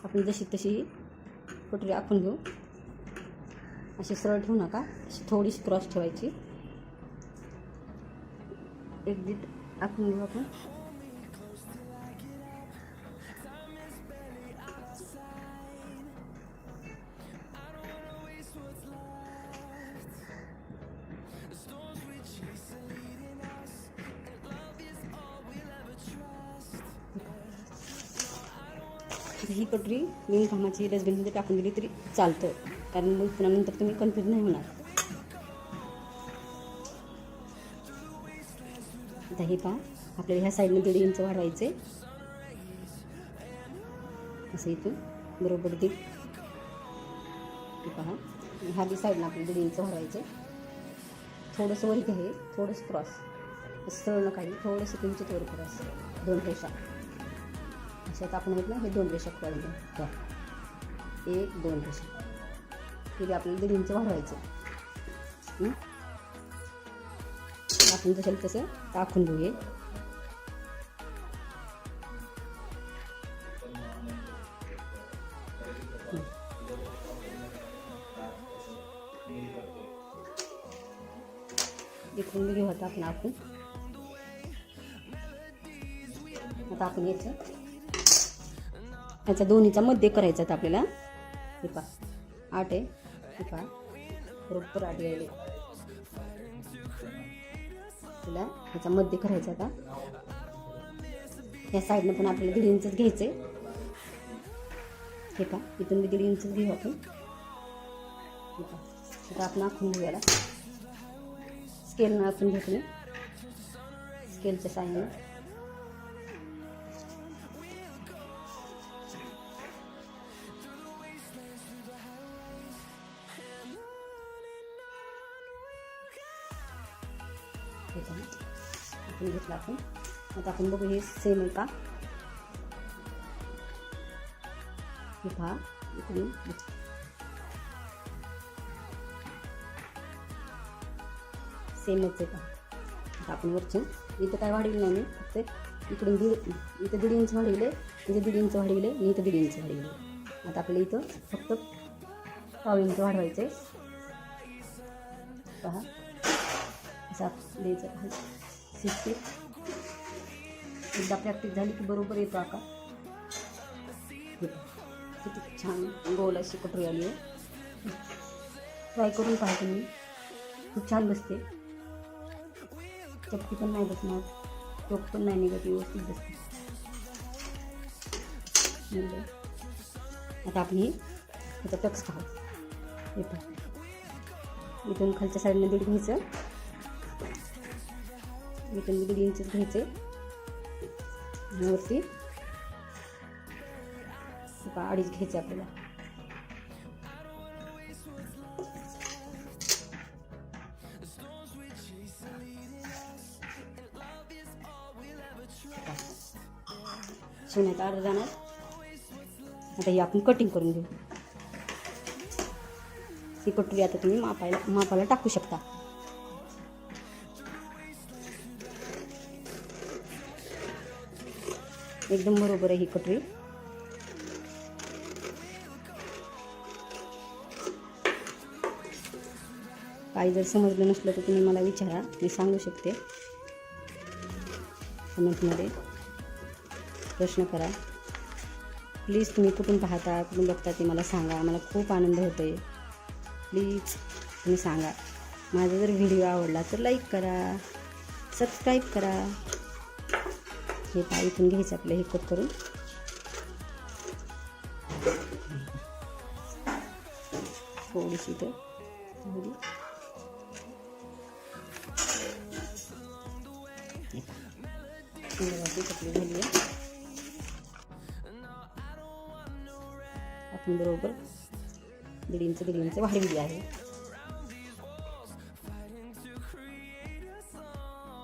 आपण जशी तशी कटोरी आखून घेऊ. अशी सरळ ठेवू नका, अशी थोडीशी क्रॉस ठेवायची. एक दीड आखून घेऊ आपण. ही कटोरी विणकामाची डस्टबिनमध्ये टाकून दिली तरी चालतं, कारण मग पुन्हा नंतर तुम्ही कन्फ्यूज नाही होणार. आता हे पहा, आपल्याला ह्या साईडने 1.5 इंच वाढवायचे. असं इथून बरोबर 1.5. हे पहा, ह्या बी साईडनं आपल्याला 1.5 इंच वाढवायचे. थोडंसं वर इथे आहे, थोडंसं क्रॉस सरळ नका, थोडंसं किंचित वर क्रॉस. 2 रेषा अशात आपण आहेत ना, हे 2 रेषा काढून घ्या. 1 2 रेषा. हे आपल्याला 1.5 इंच वाढवायचं. आपण जसं तसं टाकून घेऊ. इकडून घेऊ आता आपण आखून. आता आपण याचा दोन्हीचा मध्ये करायचा आता आपल्याला. हे पहा 8 आहे. हे पहा बरोबर 8 यायले. आपल्याला ह्याचा मध्ये करायचा. आता या साईडनं पण आपल्याला 1.5 इंचच घ्यायचे. हे पहा इथून 1.5 इंचच घेऊ आपण. हे पहा आता आपण आखून घेऊ. याला स्केलनं आखून घेतो मी, स्केलच्या साह्याने. आपण घेतला आपण. आता आपण बघू हे सेम आहे का. हे पहा इकडून सेमच आहे का. आता आपण वरचं इथं काय वाढविलं नाही मी, फक्त इकडून इथं 1.5 इंच वाढविले, इथं 1.5 इंच वाढविले आणि इथं 1.5 इंच वाढविले. आता आपल्याला इथं फक्त 1/2 इंच वाढवायचं आहे. पहा असा द्यायचं. शिकते एकदा प्रॅक्टिस झाली की बरोबर येतो आकार. किती छान गोल अशी कटोरी आली आहे. ट्राय करून पहा तुम्ही, खूप छान बसते. चपटी पण नाही बसणार, टोक पण नाही निघत, व्यवस्थित बसते. आता आपण ह्याचा टक्स पाहू. इथून खालच्या साईडने 1.5 घ्यायचं, इथून 1.5 इंचच घ्यायचे. वरती 2.5 घ्यायचे आपल्याला. शिवण्याचा अर्धा जाणार. आता ही आपण कटिंग करून घेऊ. ही कटोरी आता तुम्ही मापाला टाकू शकता. एकदम बरोबर आहे ही कटोरी. काही जर समजलं नसलं तर तुम्ही मला विचारा, मी सांगू शकते. कमेंटमध्ये प्रश्न करा. प्लीज तुम्ही कुठून पाहता, कुठून बघता ते मला सांगा. मला खूप आनंद होतो आहे. प्लीज तुम्ही सांगा. माझा जर व्हिडिओ आवडला तर लाईक करा, सबस्क्राईब करा. हे पहा इथून घ्यायचं आपलं हे कट करून. थोडीशी इथं कपडी झाली आहे. आपण बरोबर 1.5 इंच वाढविली आहे.